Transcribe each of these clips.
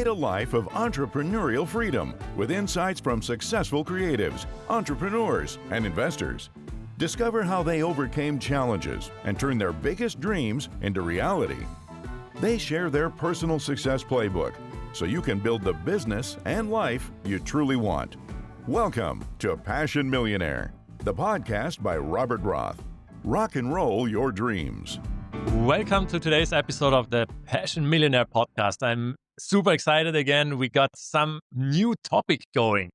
a life of entrepreneurial freedom with insights from successful creatives, entrepreneurs, and investors. Discover how they overcame challenges and turned their biggest dreams into reality. They share their personal success playbook so you can build the business and life you truly want. Welcome to Passion Millionaire, the podcast by Robert Roth. Rock and roll your dreams. Welcome to today's episode of the Passion Millionaire Podcast. I'm super excited again. We got some new topic going.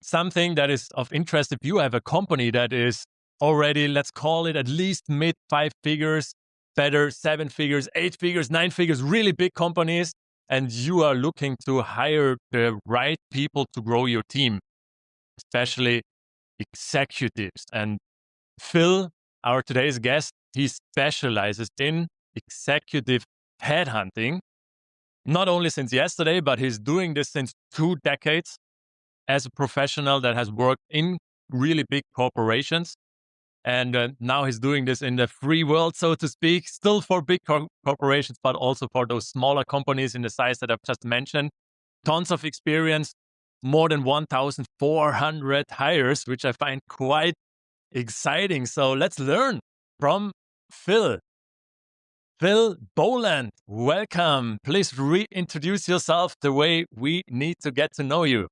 Something that is of interest if you have a company that is already, let's call it at least mid 5 figures, better 7 figures, 8 figures, 9 figures, really big companies, and you are looking to hire the right people to grow your team, especially executives. And Phil, our today's guest, he specializes in executive headhunting, not only since yesterday, but he's doing this since 2 decades as a professional that has worked in really big corporations. And now he's doing this in the free world, so to speak, still for big corporations, but also for those smaller companies in the size that I've just mentioned. Tons of experience, more than 1,400 hires, which I find quite exciting. So let's learn from Phil. Phil Boland, welcome. Please reintroduce yourself the way we need to get to know you.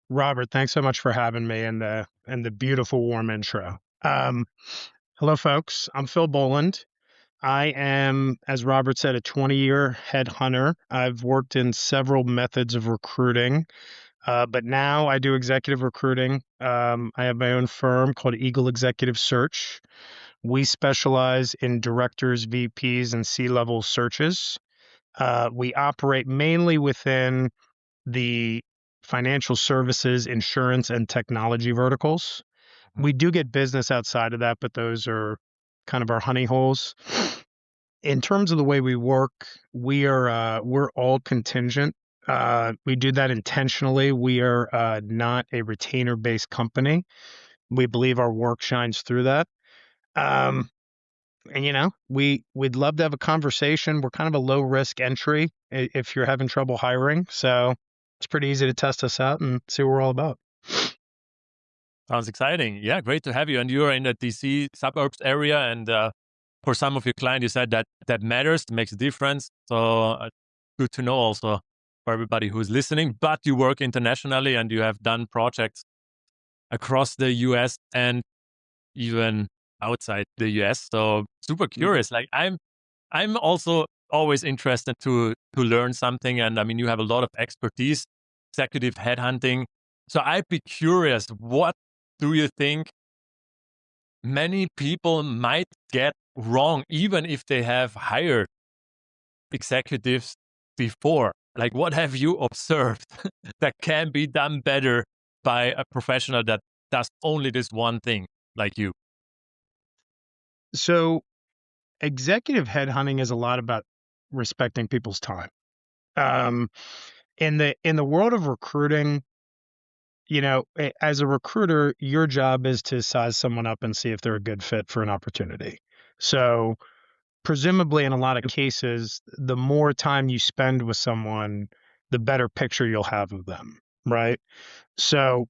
Robert, thanks so much for having me and the beautiful warm intro. Hello, folks. I'm Phil Boland. I am, as Robert said, a 20-year headhunter. I've worked in several methods of recruiting, but now I do executive recruiting. I have my own firm called Eagle Executive Search. We specialize in directors, VPs, and C-level searches. We operate mainly within the financial services, insurance, and technology verticals. We do get business outside of that, but those are kind of our honey holes. In terms of the way we work, we're all contingent. We do that intentionally. We are not a retainer-based company. We believe our work shines through that. And we'd love to have a conversation. We're kind of a low risk entry if you're having trouble hiring. So it's pretty easy to test us out and see what we're all about. Sounds exciting. Yeah, great to have you. And you're in the DC suburbs area. And for some of your clients, you said that matters, makes a difference. So good to know also for everybody who's listening. But you work internationally and you have done projects across the US and even outside the US. So super curious. Like I'm also always interested to learn something. And I mean, you have a lot of expertise, executive headhunting. So I'd be curious, what do you think many people might get wrong, even if they have hired executives before? Like, what have you observed that can be done better by a professional that does only this one thing like you? So executive headhunting is a lot about respecting people's time. In the world of recruiting, as a recruiter, your job is to size someone up and see if they're a good fit for an opportunity. So presumably in a lot of cases, the more time you spend with someone, the better picture you'll have of them, right? So,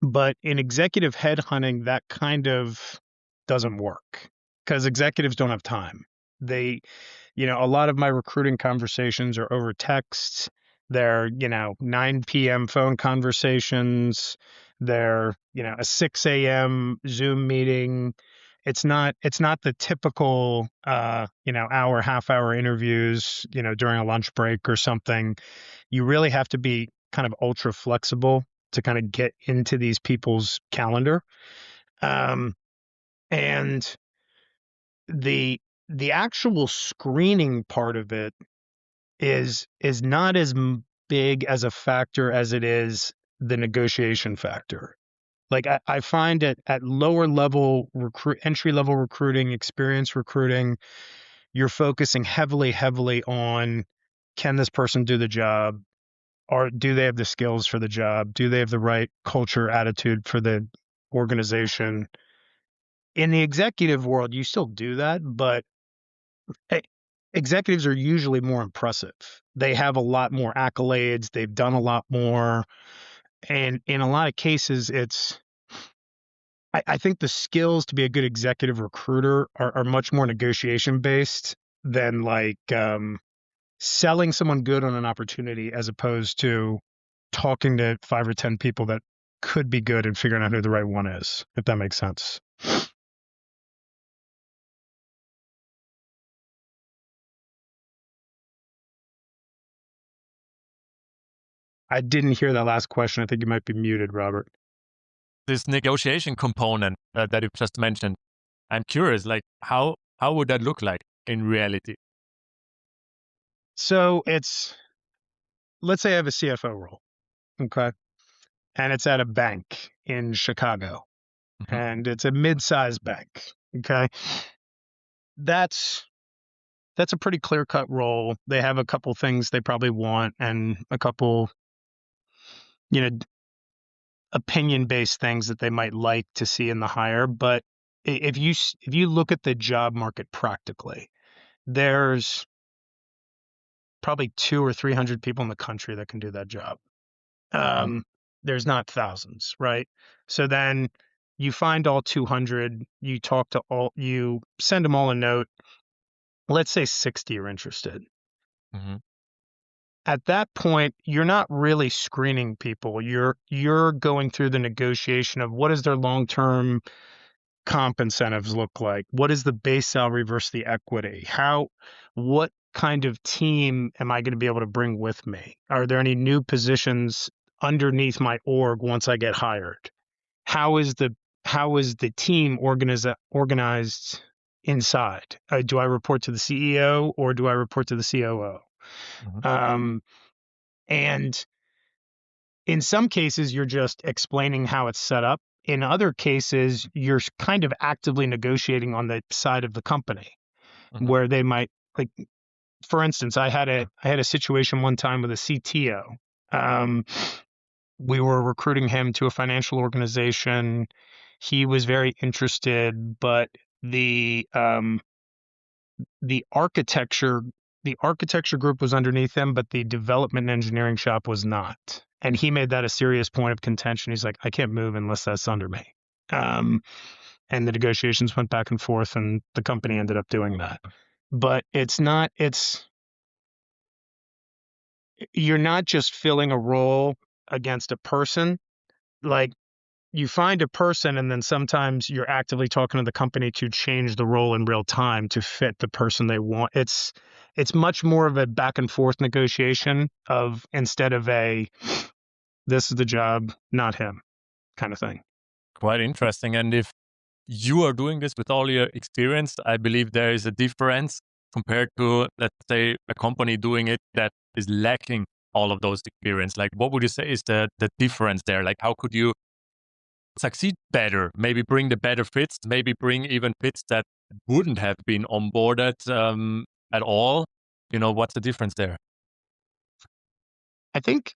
but in executive headhunting, that kind of doesn't work because executives don't have time. A lot of my recruiting conversations are over text. They're, 9 p.m. phone conversations. They're, a 6 a.m. Zoom meeting. It's not the typical, hour, half hour interviews, during a lunch break or something. You really have to be kind of ultra flexible to kind of get into these people's calendar. And the actual screening part of it is not as big as a factor as it is the negotiation factor. Like I find at lower level entry level recruiting, experience recruiting, you're focusing heavily on, can this person do the job? Or do they have the skills for the job? Do they have the right culture, attitude for the organization? In the executive world, you still do that, but executives are usually more impressive. They have a lot more accolades. They've done a lot more. And in a lot of cases, I think the skills to be a good executive recruiter are much more negotiation based than like selling someone good on an opportunity as opposed to talking to 5 or 10 people that could be good and figuring out who the right one is, if that makes sense. I didn't hear that last question. I think you might be muted, Robert. This negotiation component that you just mentioned, I'm curious, like how would that look like in reality? So let's say I have a CFO role, okay? And it's at a bank in Chicago, Mm-hmm. and it's a mid-sized bank, okay? That's a pretty clear-cut role. They have a couple things they probably want and a couple, opinion-based things that they might like to see in the hire. But if you look at the job market practically, there's probably 200 or 300 people in the country that can do that job. There's not thousands, right? So then you find all 200, you send them all a note. Let's say 60 are interested. Mm-hmm. At that point, you're not really screening people. You're going through the negotiation of what does their long-term comp incentives look like? What is the base salary versus the equity? What kind of team am I going to be able to bring with me? Are there any new positions underneath my org once I get hired? How is the team organized inside? Do I report to the CEO or do I report to the COO? Mm-hmm. And in some cases, you're just explaining how it's set up. In other cases, you're kind of actively negotiating on the side of the company Mm-hmm. where they might, like, for instance, I had a situation one time with a CTO. We were recruiting him to a financial organization. He was very interested, but the architecture group was underneath him, but the development and engineering shop was not. And he made that a serious point of contention. He's like, I can't move unless that's under me. And the negotiations went back and forth, and the company ended up doing that. But you're not just filling a role against a person. Like, you find a person, and then sometimes you're actively talking to the company to change the role in real time to fit the person they want. It's much more of a back and forth negotiation instead of a this is the job, not him kind of thing. Quite interesting. And if you are doing this with all your experience, I believe there is a difference compared to, let's say, a company doing it that is lacking all of those experience. Like, what would you say is the difference there? Like, how could you succeed better? Maybe bring the better fits, maybe bring even fits that wouldn't have been onboarded at all. What's the difference there? I think,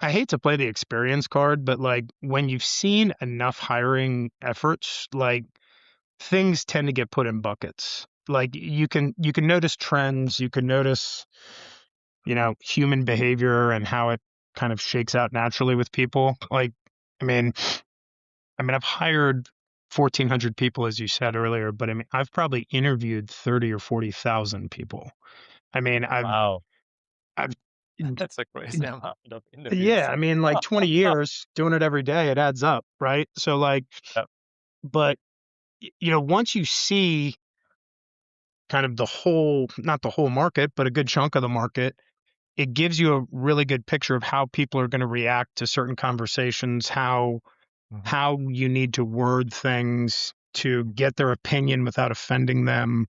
I hate to play the experience card, but like when you've seen enough hiring efforts, like things tend to get put in buckets. Like you can notice trends, you can notice, human behavior and how it kind of shakes out naturally with people. Like, I mean, I've hired 1,400 people, as you said earlier, but I've probably interviewed 30 or 40,000 people. Wow. I've That's a crazy amount of interviews. Yeah, like 20 years doing it every day, it adds up, right? So like, Yep. but once you see kind of not the whole market, but a good chunk of the market, it gives you a really good picture of how people are going to react to certain conversations, how you need to word things to get their opinion without offending them.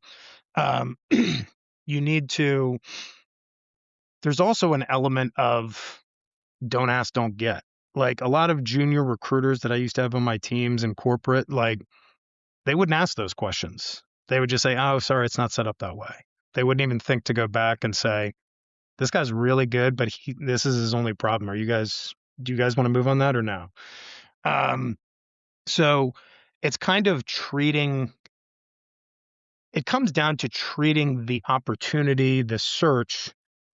There's also an element of don't ask, don't get. Like a lot of junior recruiters that I used to have on my teams in corporate, like they wouldn't ask those questions. They would just say, oh, sorry, it's not set up that way. They wouldn't even think to go back and say, this guy's really good, but this is his only problem. Do you guys want to move on that or no? So it's kind of treating it comes down to treating the opportunity, the search,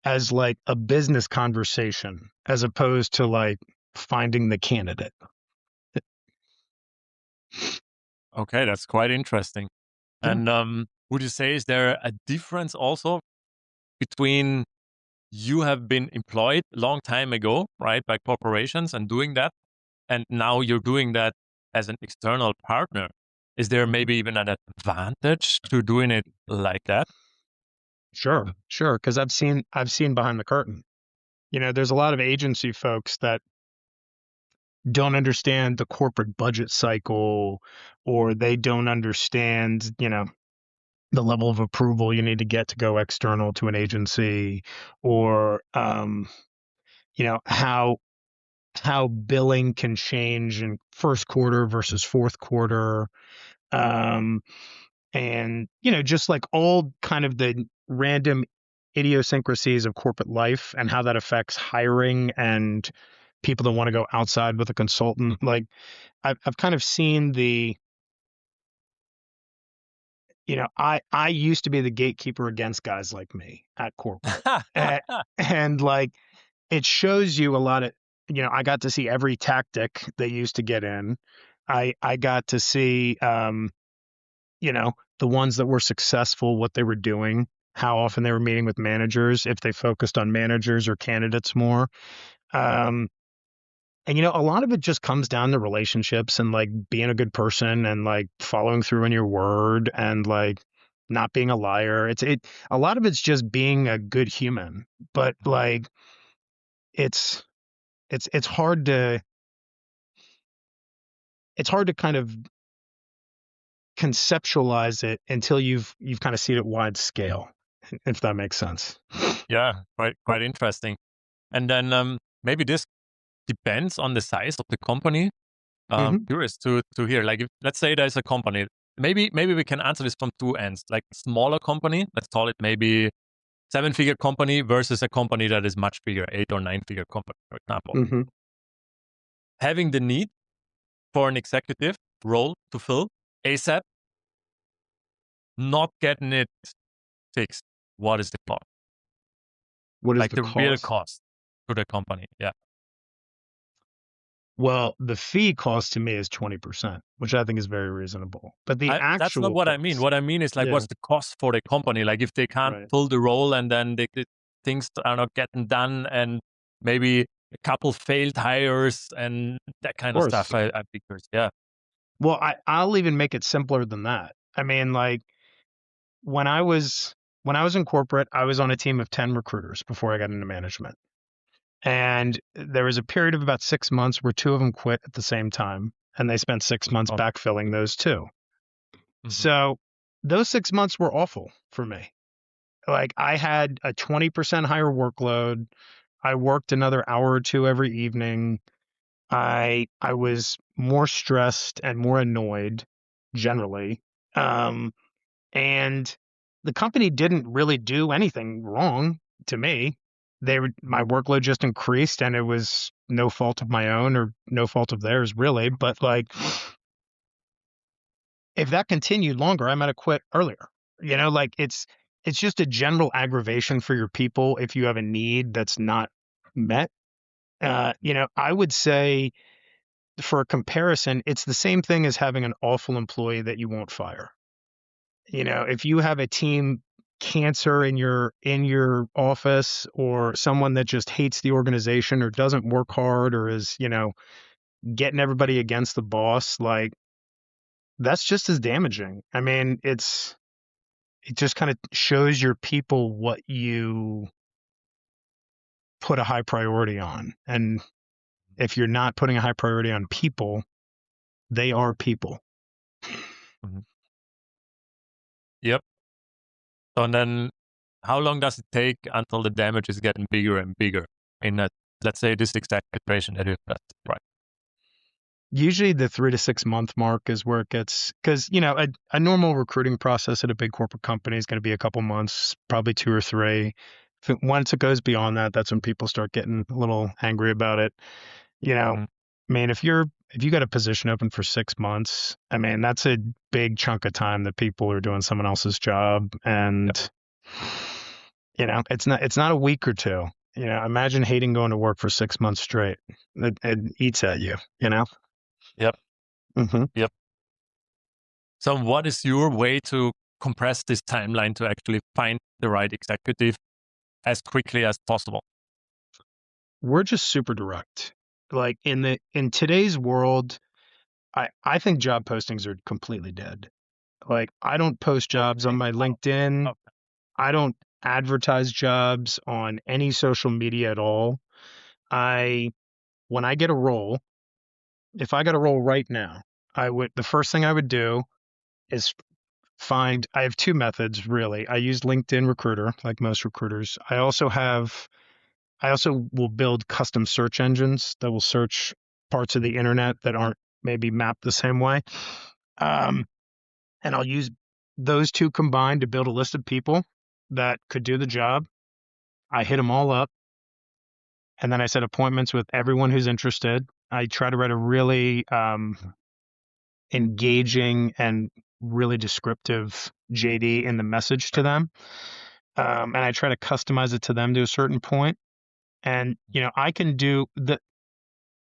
as like a business conversation as opposed to like finding the candidate. Okay, that's quite interesting. Yeah. And would you say, is there a difference also between you have been employed a long time ago, right, by corporations and doing that, and now you're doing that as an external partner? Is there maybe even an advantage to doing it like that? Sure. Because I've seen behind the curtain. There's a lot of agency folks that don't understand the corporate budget cycle, or they don't understand, the level of approval you need to get to go external to an agency, or how billing can change in first quarter versus fourth quarter. And just like all kind of the random idiosyncrasies of corporate life and how that affects hiring and people that want to go outside with a consultant. Like I've kind of seen I used to be the gatekeeper against guys like me at corporate. And like, it shows you a lot of, I got to see every tactic they used to get in. I got to see, the ones that were successful, what they were doing, how often they were meeting with managers, if they focused on managers or candidates more. And a lot of it just comes down to relationships and like being a good person and like following through on your word and like not being a liar. A lot of it's just being a good human, but like it's hard to kind of conceptualize it until you've kind of seen it wide scale, if that makes sense. Yeah, quite interesting. And then maybe this depends on the size of the company. Curious to hear. Like, if, let's say there's a company. Maybe we can answer this from two ends. Like a smaller company, let's call it maybe 7-figure company versus a company that is much bigger, 8 or 9-figure company, for example. Having the need for an executive role to fill ASAP, not getting it fixed. What is the cost? What is like the the cost? real cost to the company? Yeah. Well, the fee cost to me is 20%, which I think is very reasonable. But the actual that's not what I mean. What I mean is like, what's the cost for the company? Like, if they can't fill the role and then the things are not getting done, and maybe a couple failed hires and that kind of stuff. I'd be curious. Yeah. Well, I'll even make it simpler than that. I mean, like when I was in corporate, I was on a team of 10 recruiters before I got into management. And there was a period of about 6 months where 2 of them quit at the same time, and they spent 6 months backfilling those 2. So those 6 months were awful for me. Like, I had a 20% higher workload. I worked another hour or 2 every evening. I was more stressed and more annoyed generally. And the company didn't really do anything wrong to me. My workload just increased, and it was no fault of my own or no fault of theirs, really. But like, if that continued longer, I might have quit earlier. Like it's just a general aggravation for your people if you have a need that's not met. I would say, for a comparison, it's the same thing as having an awful employee that you won't fire. If you have a team cancer in your office, or someone that just hates the organization or doesn't work hard or is, getting everybody against the boss, like that's just as damaging. I mean, it just kind of shows your people what you put a high priority on. And if you're not putting a high priority on people, they are people. Yep. And then how long does it take until the damage is getting bigger and bigger in that, let's say, this exact situation that you've got, right? Usually the 3 to 6 month mark is where it gets, because, a normal recruiting process at a big corporate company is going to be a couple months, probably 2 or 3. Once it goes beyond that, that's when people start getting a little angry about it. I mean, if you got a position open for 6 months, I mean, that's a big chunk of time that people are doing someone else's job. And, it's not a week or two. Imagine hating going to work for 6 months straight. It eats at you, Yep. Mm-hmm. Yep. So what is your way to compress this timeline to actually find the right executive as quickly as possible? We're just super direct. Like in today's world, I think job postings are completely dead. Like I don't post jobs on my LinkedIn. Okay. I don't advertise jobs on any social media at all. When I get a role, if I got a role right now, the first thing I would do is I have two methods really. I use LinkedIn Recruiter like most recruiters. I also will build custom search engines that will search parts of the internet that aren't maybe mapped the same way. And I'll use those two combined to build a list of people that could do the job. I hit them all up. And then I set appointments with everyone who's interested. I try to write a really engaging and really descriptive JD in the message to them. And I try to customize it to them to a certain point. And, I can do and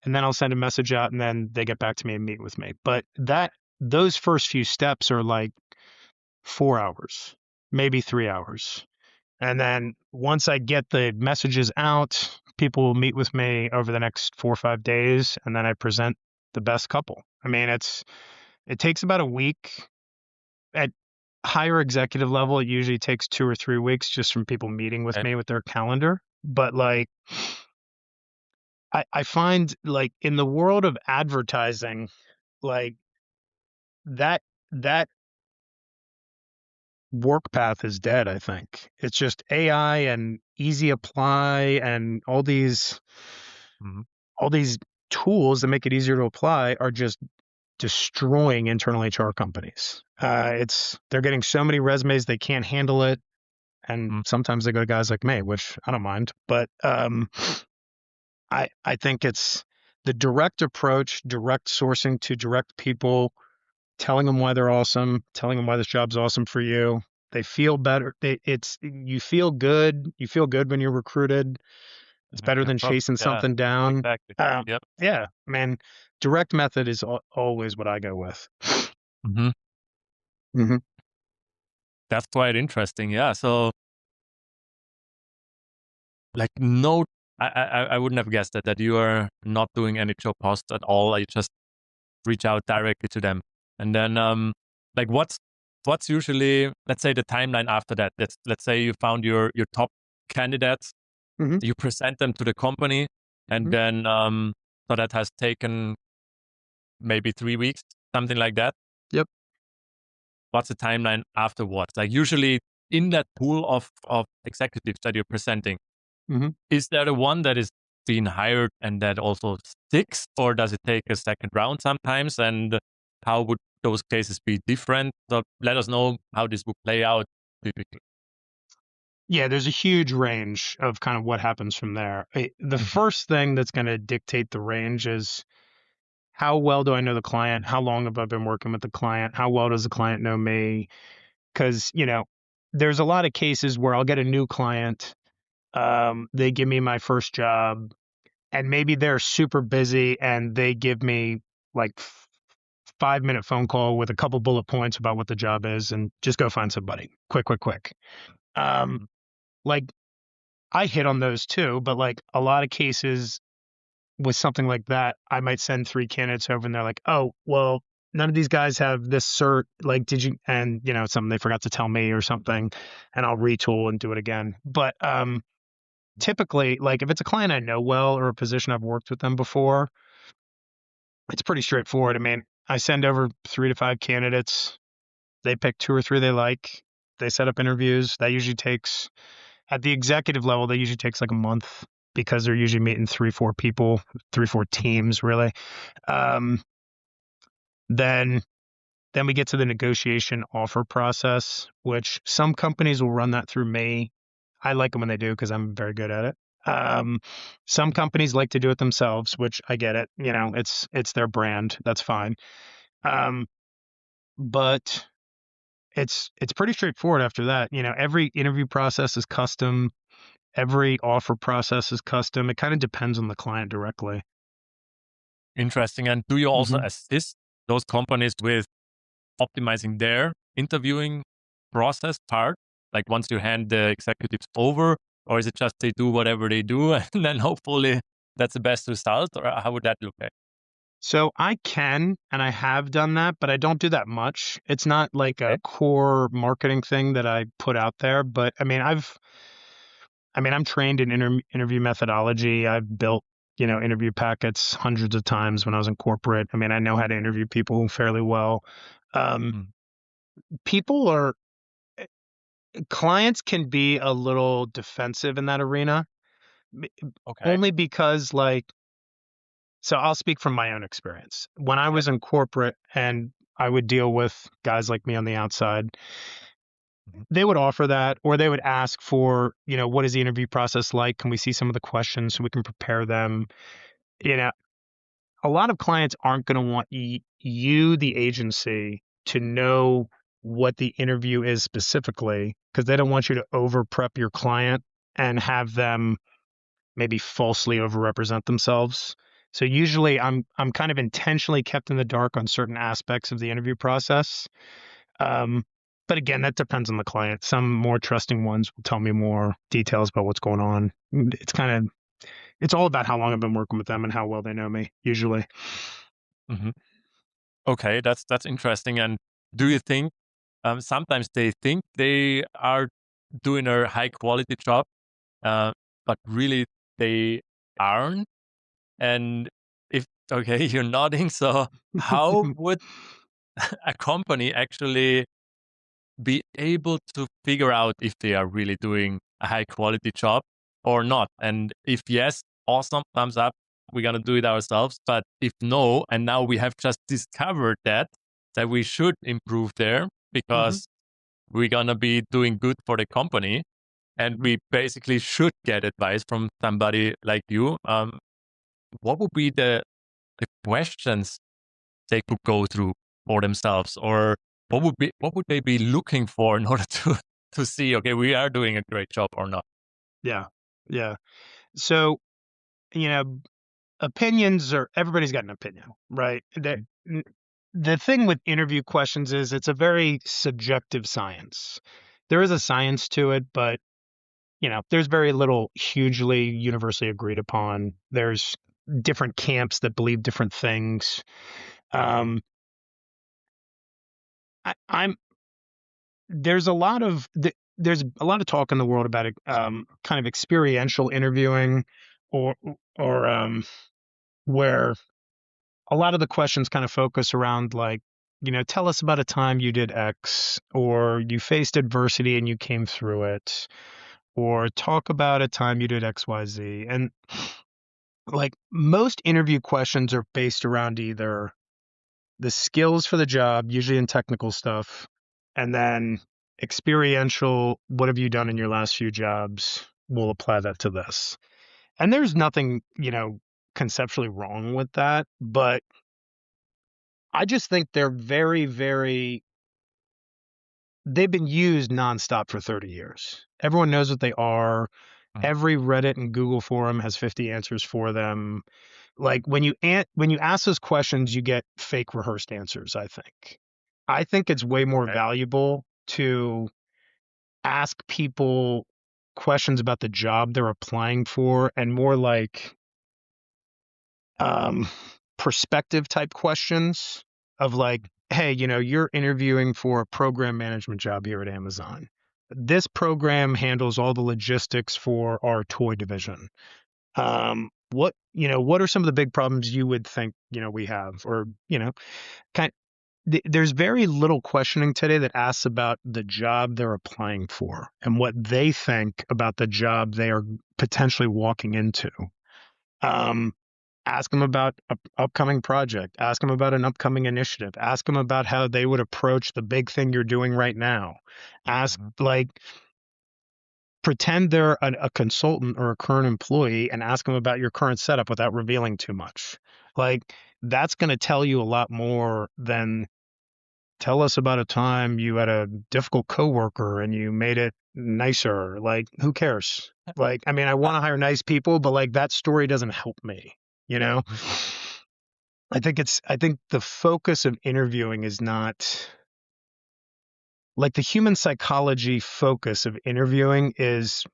then I'll send a message out and then they get back to me and meet with me. But those first few steps are like 4 hours, maybe 3 hours. And then once I get the messages out, people will meet with me over the next 4 or 5 days, and then I present the best couple. I mean, it takes about a week. At higher executive level, it usually takes 2 or 3 weeks just from people meeting with me with their calendar. But like, I find like in the world of advertising, like that work path is dead. I think it's just AI and easy apply and all these tools that make it easier to apply are just destroying internal HR companies. They're getting so many resumes they can't handle it, and sometimes they go to guys like me, which I don't mind. But I think it's the direct approach, direct sourcing to direct people, telling them why they're awesome, telling them why this job's awesome for you. They feel better. You feel good. You feel good when you're recruited. It's better than chasing something down. Exactly. Yep. Yeah, man. Direct method is always what I go with. That's quite interesting. Yeah. So, like, no, I wouldn't have guessed that you are not doing any job posts at all. You just reach out directly to them, and then like what's usually, let's say, the timeline after that? Let's say you found your top candidates. You present them to the company, and then so that has taken maybe 3 weeks, something like that. Yep. What's the timeline afterwards? Like usually in that pool of executives that you're presenting, is there the one that is being hired and that also sticks, or does it take a second round sometimes? And how would those cases be different? So let us know how this would play out typically. Yeah, there's a huge range of kind of what happens from there. The first thing that's going to dictate the range is how well do I know the client? How long have I been working with the client? How well does the client know me? Because, there's a lot of cases where I'll get a new client. They give me my first job and maybe they're super busy and they give me like 5-minute phone call with a couple bullet points about what the job is and just go find somebody quick. Like I hit on those too, but like a lot of cases with something like that, I might send 3 candidates over and they're like, oh, well, none of these guys have this cert. Like, did you, and something they forgot to tell me or something, and I'll retool and do it again. But typically, like if it's a client I know well or a position I've worked with them before, it's pretty straightforward. I mean, I send over 3 to 5 candidates. They pick 2 or 3 they like. They set up interviews. That usually takes, at the executive level, that usually takes like a month because they're usually meeting 3-4 people, 3-4 teams, really. Then we get to the negotiation offer process, which some companies will run that through me. I like them when they do because I'm very good at it. Um, some companies like to do it themselves, which I get it. It's their brand. That's fine. Um, but it's pretty straightforward after that. Every interview process is custom. Every offer process is custom. It kind of depends on the client directly. Interesting. And do you also Mhm. assist those companies with optimizing their interviewing process part? Like once you hand the executives over, or is it just they do whatever they do and then hopefully that's the best result? Or how would that look like? So I can, and I have done that, but I don't do that much. It's not like a Okay. core marketing thing that I put out there, but I'm trained in interview methodology. I've built, interview packets hundreds of times when I was in corporate. I know how to interview people fairly well. Um, Mm, people are Clients can be a little defensive in that arena, b- okay. only because so I'll speak from my own experience. When I Yeah. was in corporate and I would deal with guys like me on the outside, Mhm. they would offer that, or they would ask for, what is the interview process like? Can we see some of the questions so we can prepare them? You know, a lot of clients aren't going to want you, the agency, to know what the interview is specifically because they don't want you to over prep your client and have them maybe falsely overrepresent themselves. So usually I'm kind of intentionally kept in the dark on certain aspects of the interview process. Um, but again, that depends on the client. Some more trusting ones will tell me more details about what's going on. It's all about how long I've been working with them and how well they know me, usually. Mhm. Okay, that's interesting. And do you think sometimes they think they are doing a high quality job, uh, but really they aren't? And if okay, you're nodding. So how would a company actually be able to figure out if they are really doing a high quality job or not? And if yes, awesome, thumbs up, we're gonna do it ourselves. But if no, and now we have just discovered that we should improve there Hmm. because we're gonna be doing good for the company, and we basically should get advice from somebody like you. What would be the questions they could go through for themselves, or what would they be looking for in order to see, okay, we are doing a great job or not? Yeah. Yeah. So, you know, everybody's got an opinion, right? The thing with interview questions is it's a very subjective science. There is a science to it, but there's very little hugely universally agreed upon. There's different camps that believe different things. Um, I'm there's a lot of talk in the world about kind of experiential interviewing, or where a lot of the questions kind of focus around like, tell us about a time you did X, or you faced adversity and you came through it, or talk about a time you did XYZ. And like most interview questions are based around either the skills for the job, usually in technical stuff, and then experiential, what have you done in your last few jobs? We'll apply that to this. And there's nothing, conceptually wrong with that, but I just think they're very, very, they've been used nonstop for 30 years. Everyone knows what they are. Mhm. Every Reddit and Google forum has 50 answers for them. Like when you ask those questions, you get fake rehearsed answers, I think. I think it's way more Okay. valuable to ask people questions about the job they're applying for and more like um, perspective type questions of like, hey, you're interviewing for a program management job here at Amazon. This program handles all the logistics for our toy division. What are some of the big problems you would think, we have, or, kind there's very little questioning today that asks about the job they're applying for and what they think about the job they are potentially walking into. Um, Ask them about an upcoming project. Ask them about an upcoming initiative. Ask them about how they would approach the big thing you're doing right now. Ask Mhm. like pretend they're a consultant or a current employee and ask them about your current setup without revealing too much. Like, that's going to tell you a lot more than tell us about a time you had a difficult coworker and you made it nicer. Like, who cares? Like, I mean, I want to hire nice people, but like that story doesn't help me, you know? I think the focus of interviewing is not like the human psychology focus of interviewing is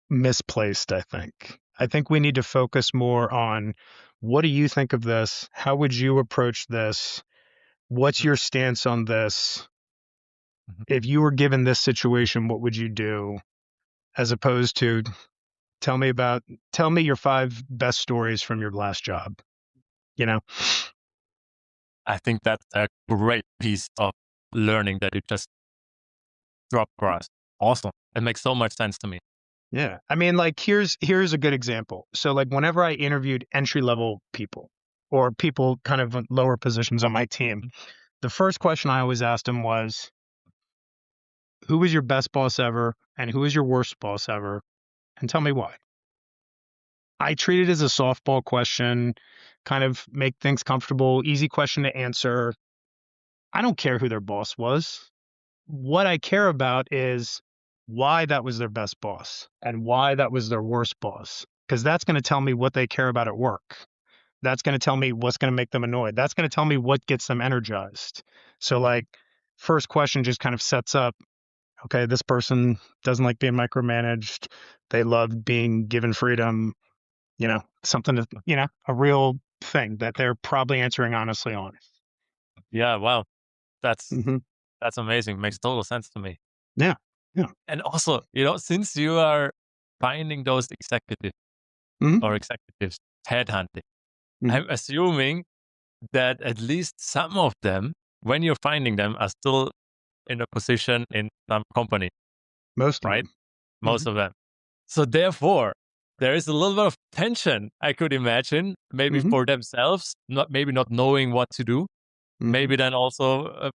misplaced, I think. I think we need to focus more on what do you think of this? How would you approach this? What's your stance on this? If you were given this situation, what would you do? As opposed to tell me your 5 best stories from your last job, you know? I think that's a great piece of learning that you just dropped for us. Awesome. It makes so much sense to me. Yeah. I mean, like, here's a good example. So like whenever I interviewed entry-level people or people kind of in lower positions on my team, the first question I always asked them was, who was your best boss ever and who was your worst boss ever? And tell me why. I treat it as a softball question, kind of make things comfortable, easy question to answer. I don't care who their boss was. What I care about is why that was their best boss and why that was their worst boss, because that's going to tell me what they care about at work. That's going to tell me what's going to make them annoyed. That's going to tell me what gets them energized. So like first question just kind of sets up, okay, this person doesn't like being micromanaged. They love being given freedom, you know, something that, you know, a real thing that they're probably answering honestly on. Yeah, wow. That's Mm-hmm. that's amazing. Makes total sense to me. Yeah. And also, since you are finding those executives Mm-hmm. or executives headhunting, Mm-hmm. I'm assuming that at least some of them, when you're finding them, are still in a position in some company, Most of right? them. Most of them. So therefore, there is a little bit of tension, I could imagine, maybe Mm-hmm. for themselves, maybe not knowing what to do. Mm-hmm. Maybe then also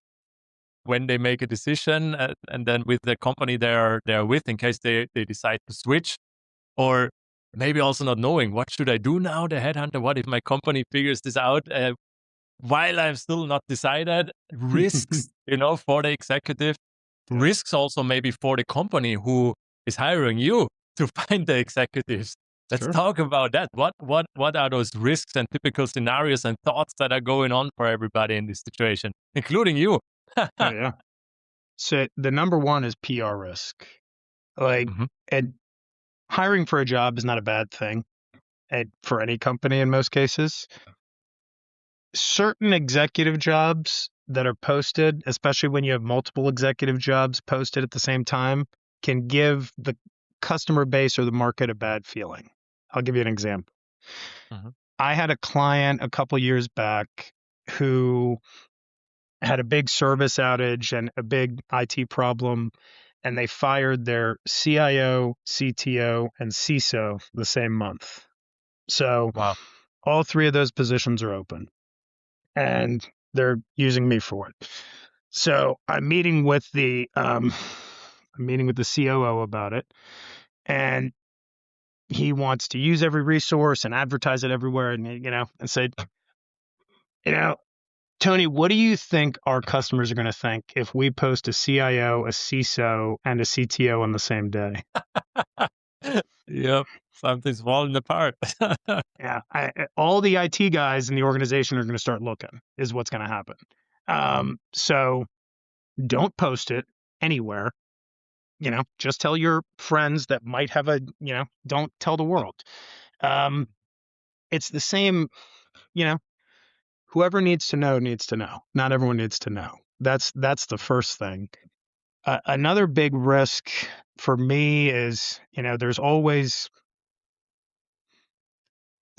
when they make a decision and then with the company they're with, in case they decide to switch, or maybe also not knowing what should I do now, the headhunter, what if my company figures this out while I'm still not decided. Risks, for the executive, risks also maybe for the company who is hiring you to find the executives. Let's Sure. talk about that. What are those risks and typical scenarios and thoughts that are going on for everybody in this situation, including you? Oh, yeah. So the number one is PR risk. Like, and hiring for a job is not a bad thing for any company in most cases. Certain executive jobs that are posted, especially when you have multiple executive jobs posted at the same time, can give the customer base or the market a bad feeling. I'll give you an example. I had a client a couple years back who had a big service outage and a big IT problem, and they fired their CIO, CTO, and CISO the same month. So Wow. all 3 of those positions are open, and they're using me for it. So I'm meeting with the COO about it, and he wants to use every resource and advertise it everywhere, and and say, Tony, what do you think our customers are going to think if we post a CIO, a CISO, and a CTO on the same day? Yep, something's falling apart. Yeah, all the IT guys in the organization are going to start looking, is what's going to happen. So don't post it anywhere. Just tell your friends that might have don't tell the world. It's the same, whoever needs to know needs to know. Not everyone needs to know. That's the first thing. Another big risk for me is, there's always,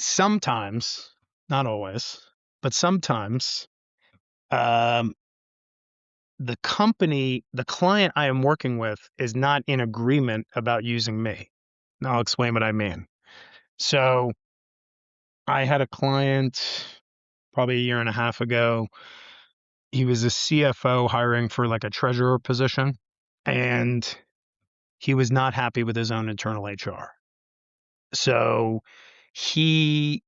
sometimes, not always, but sometimes, the client I am working with is not in agreement about using me. Now I'll explain what I mean. So I had a client probably a year and a half ago. He was a CFO hiring for like a treasurer position. And he was not happy with his own internal HR. So he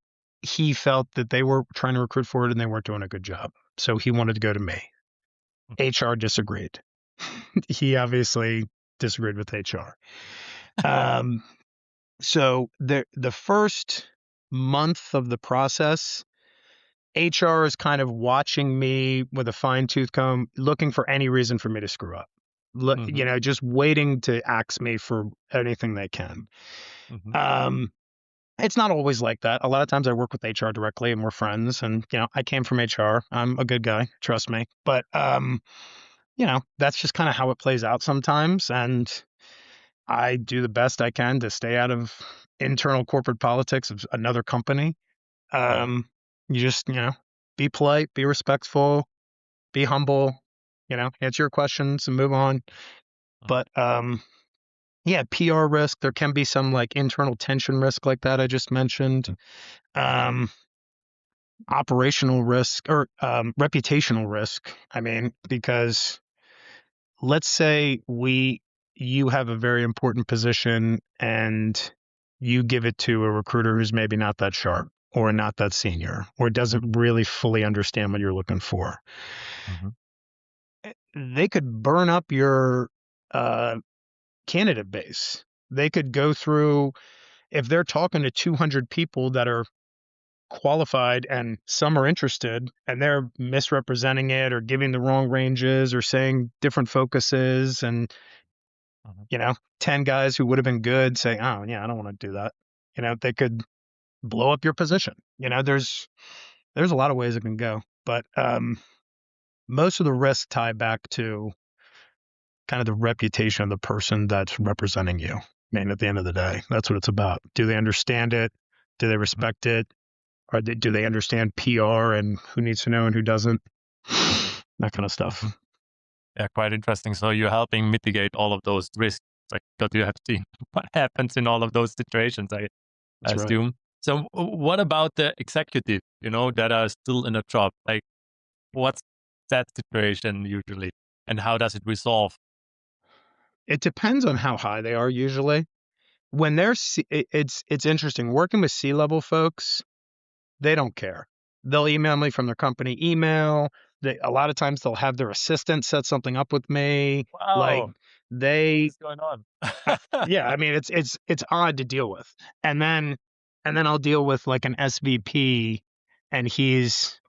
felt that they were trying to recruit for it and they weren't doing a good job. So he wanted to go to me. HR disagreed. He obviously disagreed with HR. So the first month of the process, HR is kind of watching me with a fine tooth comb, looking for any reason for me to screw up. Just waiting to axe me for anything they can. It's not always like that. A lot of times I work with HR directly and we're friends, and I came from HR. I'm a good guy, trust me. But that's just kind of how it plays out sometimes, and I do the best I can to stay out of internal corporate politics of another company. You just, be polite, be respectful, be humble, answer your questions and move on. But PR risk, there can be some like internal tension risk like that I just mentioned. Operational risk or reputational risk. I mean, because let's say you have a very important position and you give it to a recruiter who's maybe not that sharp or not that senior or doesn't really fully understand what you're looking for. They could burn up your candidate base. They could go through, if they're talking to 200 people that are qualified and some are interested and they're misrepresenting it or giving the wrong ranges or saying different focuses and 10 guys who would have been good saying, oh yeah, I don't want to do that. They could blow up your position. There's a lot of ways it can go, but most of the risks tie back to kind of the reputation of the person that's representing you. I mean, at the end of the day, that's what it's about. Do they understand it? Do they respect it? Or do they understand PR and who needs to know and who doesn't? That kind of stuff. Yeah, quite interesting. So you're helping mitigate all of those risks. Like, because you have seen what happens in all of those situations, I assume. Right. So what about the executive, that are still in a job? Like, what's that situation usually? And how does it resolve? It depends on how high they are usually. When they're, it's interesting. Working with C-level folks, they don't care. They'll email me from their company email. A lot of times they'll have their assistant set something up with me. Wow. Like what's going on? Yeah, I mean it's odd to deal with. And then I'll deal with like an SVP and he's,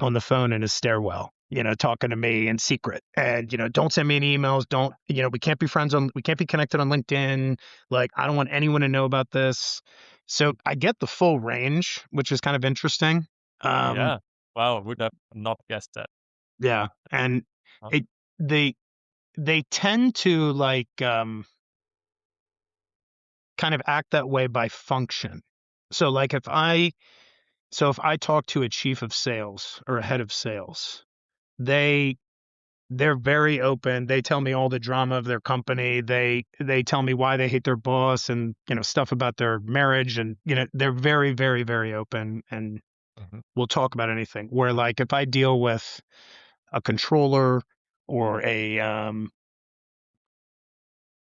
on the phone in his stairwell, talking to me in secret. And, don't send me any emails. Don't, we can't be connected on LinkedIn. Like, I don't want anyone to know about this. So I get the full range, which is kind of interesting. Yeah. Wow. I would have not guessed that. Yeah. And they tend to like, kind of act that way by function. So like if I talk to a chief of sales or a head of sales, they're very open. They tell me all the drama of their company. They tell me why they hate their boss and, stuff about their marriage. And, they're very, very, very open and we'll talk about anything. Where like if I deal with a controller or a,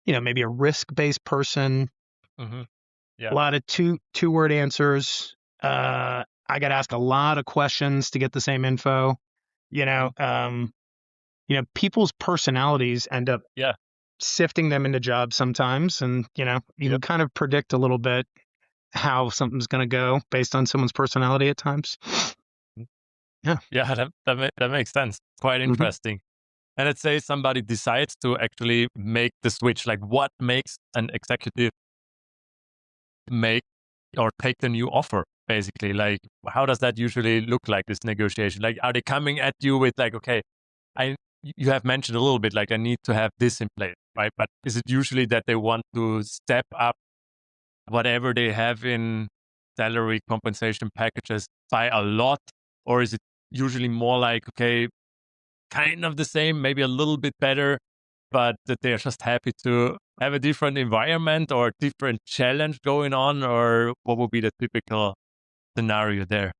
maybe a risk-based person, Yeah. a lot of two-word answers. I got to ask a lot of questions to get the same info. People's personalities end up sifting them into jobs sometimes. And, you can kind of predict a little bit how something's going to go based on someone's personality at times. Yeah. Yeah, that makes sense. Quite interesting. And let's say somebody decides to actually make the switch. Like, what makes an executive make or take the new offer, basically? Like, how does that usually look like, this negotiation? Like, are they coming at you with like, okay, you have mentioned a little bit, like, I need to have this in place, right? But is it usually that they want to step up whatever they have in salary compensation packages by a lot? Or is it usually more like, okay, kind of the same, maybe a little bit better, but that they're just happy to have a different environment or different challenge going on? Or what would be the typical scenario there?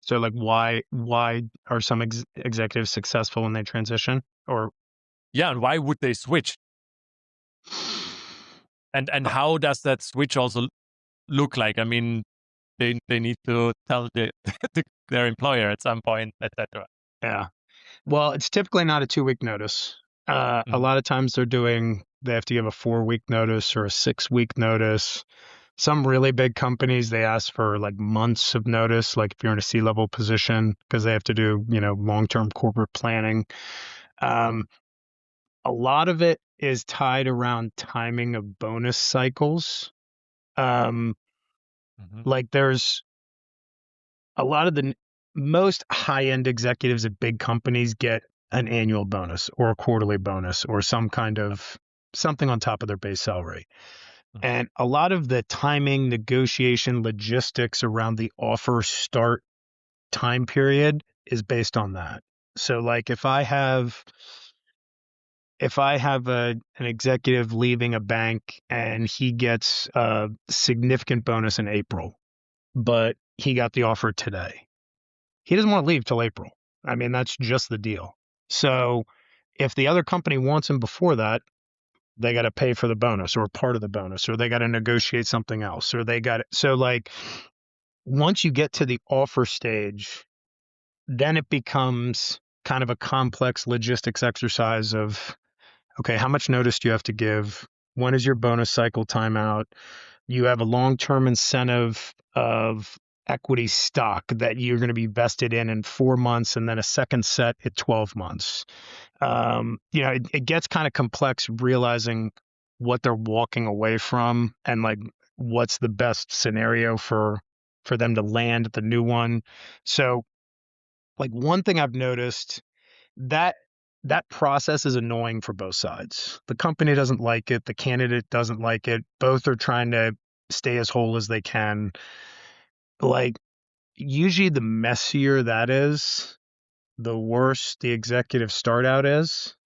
So like why are some executives successful when they transition? Or yeah, and why would they switch? And how does that switch also look like? I mean, they need to tell their employer at some point, etc. Yeah. Well, it's typically not a 2-week notice. A lot of times they have to give a 4-week notice or a 6-week notice. Some really big companies, they ask for like months of notice, like if you're in a C-level position, because they have to do, long-term corporate planning. A lot of it is tied around timing of bonus cycles. Like there's a lot of most high-end executives at big companies get an annual bonus or a quarterly bonus or some kind of something on top of their base salary. And a lot of the timing, negotiation, logistics around the offer start time period is based on that. So like if I have an executive leaving a bank and he gets a significant bonus in April, but he got the offer today, he doesn't want to leave till April. I mean, that's just the deal. So if the other company wants him before that, they got to pay for the bonus or part of the bonus, or they got to negotiate something else, or so like once you get to the offer stage, then it becomes kind of a complex logistics exercise of, okay, how much notice do you have to give? When is your bonus cycle timeout? You have a long-term incentive of equity stock that you're going to be vested in 4 months, and then a second set at 12 months. It gets kind of complex realizing what they're walking away from and like what's the best scenario for them to land the new one. So like one thing I've noticed, that process is annoying for both sides. The company doesn't like it. The candidate doesn't like it. Both are trying to stay as whole as they can. Like usually the messier that is, the worse the executive start out is.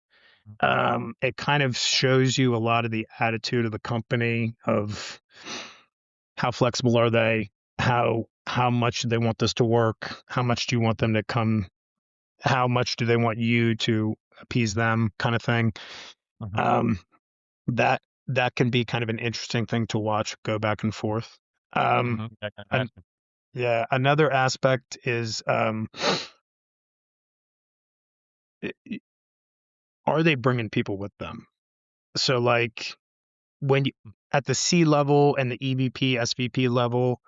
It kind of shows you a lot of the attitude of the company of how flexible are they, how much do they want this to work, how much do you want them to come, how much do they want you to appease them, kind of thing. That can be kind of an interesting thing to watch go back and forth. Another aspect is are they bringing people with them? So like when you at the C level and the EVP, SVP level,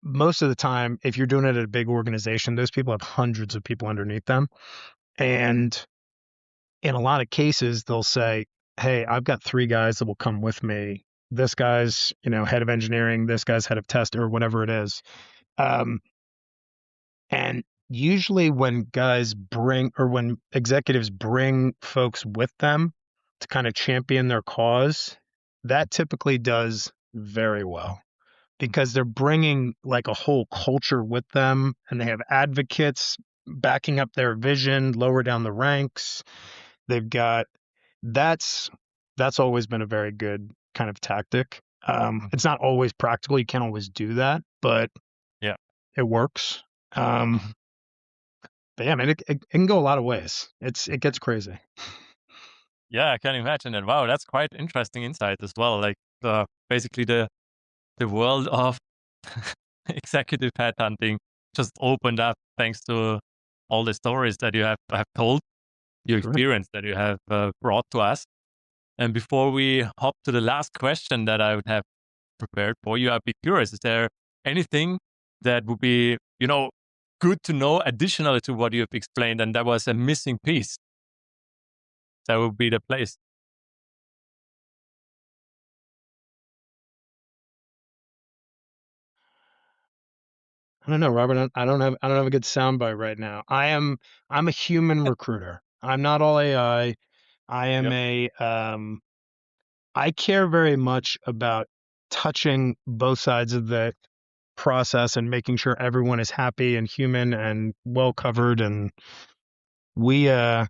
most of the time, if you're doing it at a big organization, those people have hundreds of people underneath them. And in a lot of cases, they'll say, hey, I've got 3 guys that will come with me. This guy's, head of engineering, this guy's head of test, or whatever it is. And usually when when executives bring folks with them to kind of champion their cause, that typically does very well because they're bringing like a whole culture with them, and they have advocates backing up their vision lower down the ranks. They've got that's always been a very good kind of tactic. It's not always practical. You can't always do that, but yeah, it works. But yeah, man, it can go a lot of ways. It gets crazy. Yeah, I can imagine that. Wow, that's quite interesting insight as well. Like basically the world of executive headhunting just opened up thanks to all the stories that you have told, your experience that you have brought to us. And before we hop to the last question that I would have prepared for you, I'd be curious, is there anything that would be, good to know additionally to what you've explained, and that was a missing piece? That would be the place. I don't know, Robert. I don't have a good soundbite right now. I'm a human recruiter. I'm not all AI. I am I care very much about touching both sides of the process and making sure everyone is happy and human and well covered. And we're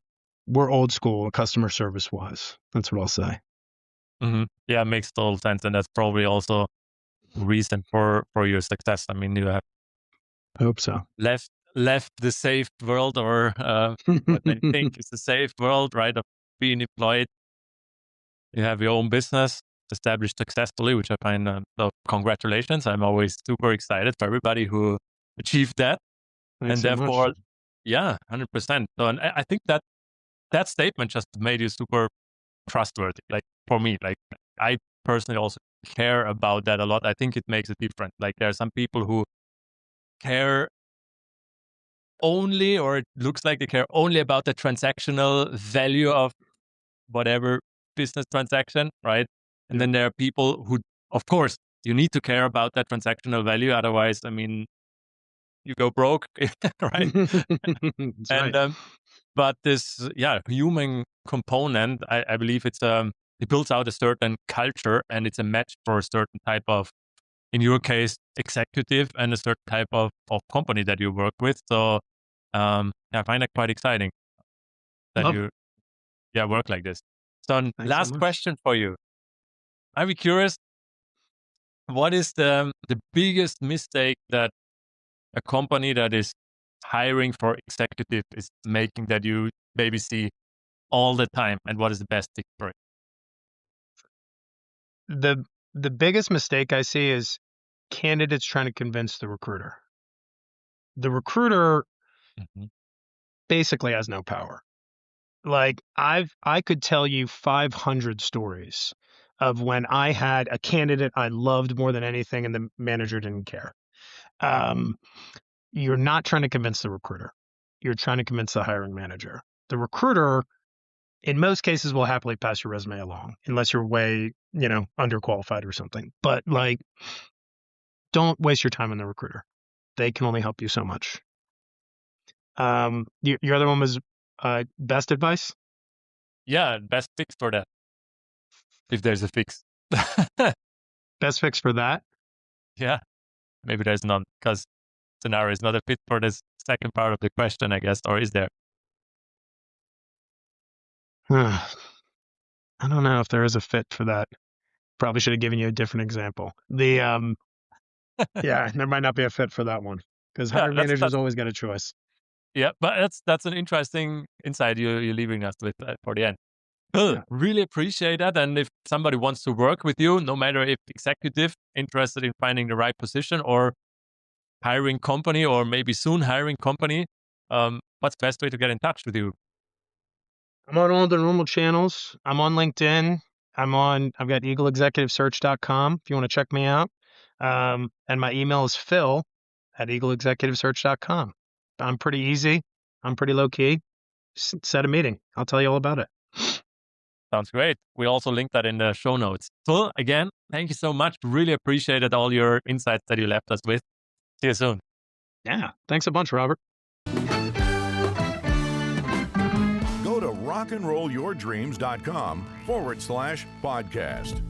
old school customer service wise. That's what I'll say. Yeah, it makes total sense, and that's probably also reason for your success. I mean, you have I hope so. Left the safe world, or what I think is the safe world, right, of being employed You have your own business established successfully, which I find, so congratulations. I'm always super excited for everybody who achieved that. Thanks And so therefore, much. yeah, 100%. So, and I think that statement just made you super trustworthy. Like for me, like I personally also care about that a lot. I think it makes a difference. Like there are some people who care only, or it looks like they care only about the transactional value of whatever business transaction, right? And then there are people who, of course, you need to care about that transactional value. Otherwise, I mean, you go broke, right? That's And right. but this, human component, I believe it builds out a certain culture, and it's a match for a certain type of, in your case, executive, and a certain type of company that you work with. So I find it quite exciting that Love it. you work like this. So Thanks so last much. question for you. I'd be curious, what is the biggest mistake that a company that is hiring for executive is making that you maybe see all the time, and what is the best tip for it? The biggest mistake I see is candidates trying to convince the recruiter. The recruiter Mhm. basically has no power. Like I could tell you 500 stories of when I had a candidate I loved more than anything and the manager didn't care. Um, you're not trying to convince the recruiter. You're trying to convince the hiring manager. The recruiter, in most cases, will happily pass your resume along unless you're way, underqualified or something. But like, don't waste your time on the recruiter. They can only help you so much. Your other one was best advice. Yeah, best fix for that, if there's a fix. Best fix for that. Yeah, maybe there's none, because scenario is not a fit for this second part of the question, I guess, or is there? I don't know if there is a fit for that. Probably should have given you a different example. Yeah, there might not be a fit for that one because Yeah, hiring that's managers always got a choice. yeah, but that's an interesting insight you're leaving us with for the end. Cool. Yeah. Really appreciate that. And if somebody wants to work with you, no matter if executive, interested in finding the right position, or hiring company, or maybe soon hiring company, what's the best way to get in touch with you? I'm on all the normal channels. I'm on LinkedIn. I've got eagleexecutivesearch.com if you want to check me out. And my email is phil@eagleexecutivesearch.com. I'm pretty easy. I'm pretty low key. Set a meeting. I'll tell you all about it. Sounds great. We also link that in the show notes. So again, thank you so much. Really appreciated all your insights that you left us with. See you soon. Yeah. Thanks a bunch, Robert. Go to rockandrollyourdreams.com/podcast.